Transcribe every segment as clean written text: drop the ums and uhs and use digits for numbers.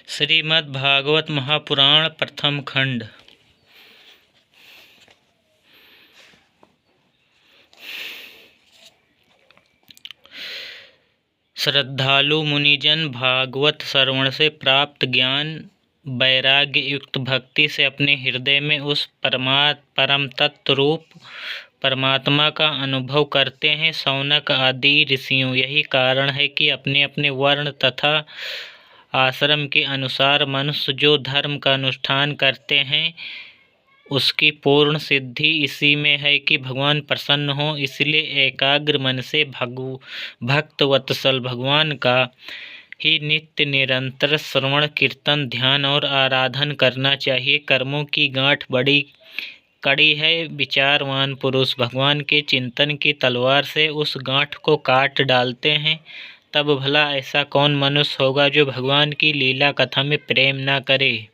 श्रीमद् भागवत महापुराण प्रथम खंड। श्रद्धालु मुनिजन भागवत श्रवण से प्राप्त ज्ञान वैराग्य युक्त भक्ति से अपने हृदय में उस परम तत्व रूप परमात्मा का अनुभव करते हैं। शौनक आदि ऋषियों, यही कारण है कि अपने अपने वर्ण तथा आश्रम के अनुसार मनुष्य जो धर्म का अनुष्ठान करते हैं उसकी पूर्ण सिद्धि इसी में है कि भगवान प्रसन्न हो। इसलिए एकाग्र मन से भक्त वत्सल भगवान का ही नित्य निरंतर श्रवण कीर्तन ध्यान और आराधन करना चाहिए। कर्मों की गांठ बड़ी कड़ी है। विचारवान पुरुष भगवान के चिंतन की तलवार से उस गांठ को काट डालते हैं। तब भला ऐसा कौन मनुष्य होगा जो भगवान की लीला कथा में प्रेम न करे।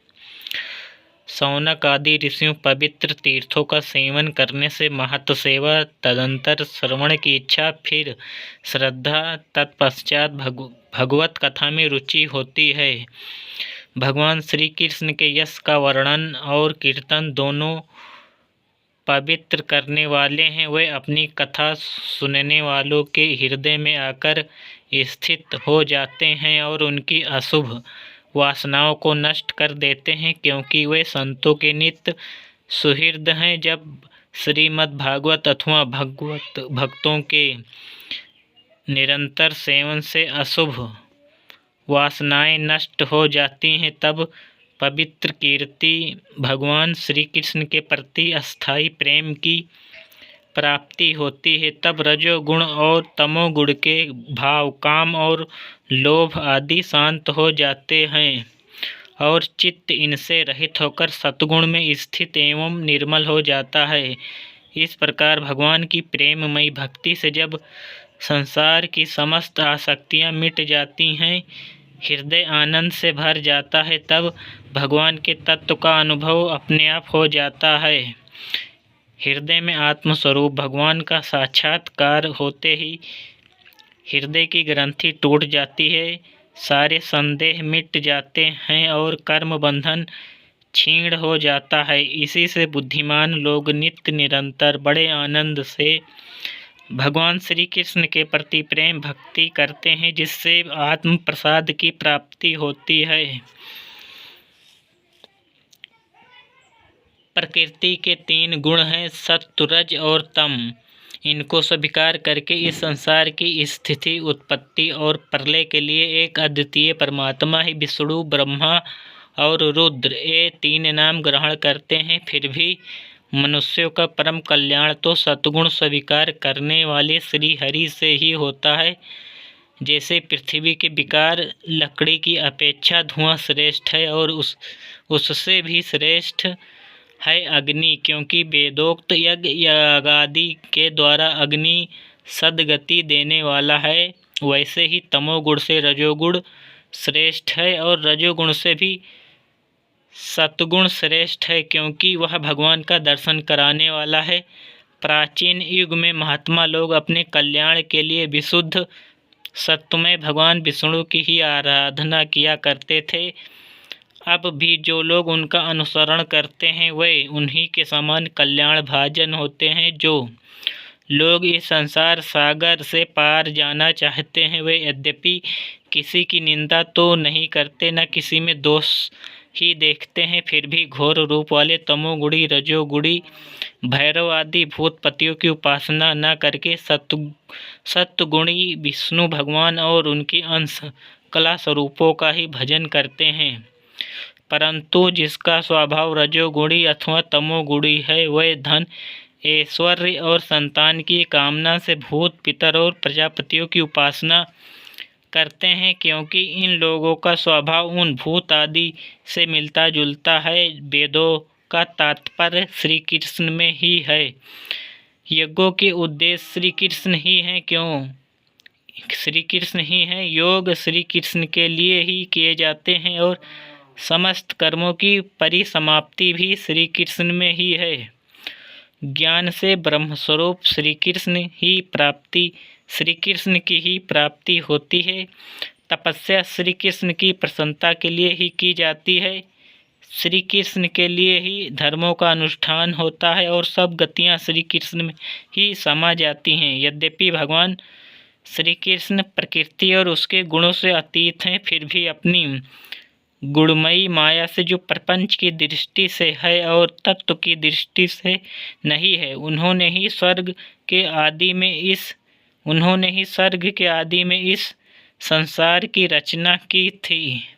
शौनक आदि ऋषियों, पवित्र तीर्थों का सेवन करने से महत सेवा, तदंतर श्रवण की इच्छा, फिर श्रद्धा, तत्पश्चात भगवत कथा में रुचि होती है। भगवान श्री कृष्ण के यश का वर्णन और कीर्तन दोनों पवित्र करने वाले हैं। वे अपनी कथा सुनने वालों के हृदय में आकर स्थित हो जाते हैं और उनकी अशुभ वासनाओं को नष्ट कर देते हैं, क्योंकि वे संतों के नित्य सुहृद हैं। जब श्रीमद् भागवत अथवा भक्तों के निरंतर सेवन से अशुभ वासनाएं नष्ट हो जाती हैं, तब पवित्र कीर्ति भगवान श्री कृष्ण के प्रति अस्थायी प्रेम की प्राप्ति होती है। तब रजोगुण और तमोगुण के भाव, काम और लोभ आदि शांत हो जाते हैं और चित्त इनसे रहित होकर सत्गुण में स्थित एवं निर्मल हो जाता है। इस प्रकार भगवान की प्रेममयी भक्ति से जब संसार की समस्त आसक्तियां मिट जाती हैं, हृदय आनंद से भर जाता है, तब भगवान के तत्व का अनुभव अपने आप हो जाता है। हृदय में आत्मस्वरूप भगवान का साक्षात्कार होते ही हृदय की ग्रंथि टूट जाती है, सारे संदेह मिट जाते हैं और कर्म बंधन क्षीण हो जाता है। इसी से बुद्धिमान लोग नित्य निरंतर बड़े आनंद से भगवान श्री कृष्ण के प्रति प्रेम भक्ति करते हैं, जिससे आत्म प्रसाद की प्राप्ति होती है। प्रकृति के 3 गुण हैं, सत्व, रज और तम। इनको स्वीकार करके इस संसार की स्थिति, उत्पत्ति और प्रलय के लिए एक अद्वितीय परमात्मा ही विष्णु, ब्रह्मा और रुद्र, ये 3 नाम ग्रहण करते हैं। फिर भी मनुष्यों का परम कल्याण तो सत्गुण स्वीकार करने वाले श्री हरि से ही होता है। जैसे पृथ्वी के विकार लकड़ी की अपेक्षा धुआं श्रेष्ठ है और उससे भी श्रेष्ठ है अग्नि, क्योंकि वेदोक्त यज्ञ यागादि के द्वारा अग्नि सद्गति देने वाला है। वैसे ही तमोगुण से रजोगुण श्रेष्ठ है और रजोगुण से भी सत्गुण श्रेष्ठ है, क्योंकि वह भगवान का दर्शन कराने वाला है। प्राचीन युग में महात्मा लोग अपने कल्याण के लिए विशुद्ध सत्वमय भगवान विष्णु की ही आराधना किया करते थे। अब भी जो लोग उनका अनुसरण करते हैं वे उन्हीं के समान कल्याण भाजन होते हैं। जो लोग इस संसार सागर से पार जाना चाहते हैं वे यद्यपि किसी की निंदा तो नहीं करते, न किसी में दोष ही देखते हैं, फिर भी घोर रूप वाले तमोगुणी, रजोगुणी, भैरव आदि भूतपतियों की उपासना न करके सत्वगुणी विष्णु भगवान और उनकी अंश कला स्वरूपों का ही भजन करते हैं। परंतु जिसका स्वभाव रजोगुणी अथवा तमोगुणी है, वह धन, ऐश्वर्य और संतान की कामना से भूत, पितर और प्रजापतियों की उपासना करते हैं, क्योंकि इन लोगों का स्वभाव उन भूत आदि से मिलता जुलता है। वेदों का तात्पर्य श्री कृष्ण में ही है। यज्ञों के उद्देश्य श्री कृष्ण ही हैं, क्यों श्री कृष्ण ही हैं। योग श्री कृष्ण के लिए ही किए जाते हैं और समस्त कर्मों की परिसमाप्ति भी श्री कृष्ण में ही है। ज्ञान से ब्रह्मस्वरूप श्री कृष्ण की ही प्राप्ति होती है। तपस्या श्री कृष्ण की प्रसन्नता के लिए ही की जाती है। श्री कृष्ण के लिए ही धर्मों का अनुष्ठान होता है और सब गतियाँ श्री कृष्ण में ही समा जाती हैं। यद्यपि भगवान श्री कृष्ण प्रकृति और उसके गुणों से अतीत हैं, फिर भी अपनी गुणमयी माया से जो प्रपंच की दृष्टि से है और तत्व की दृष्टि से नहीं है, उन्होंने ही स्वर्ग के आदि में इस संसार की रचना की थी।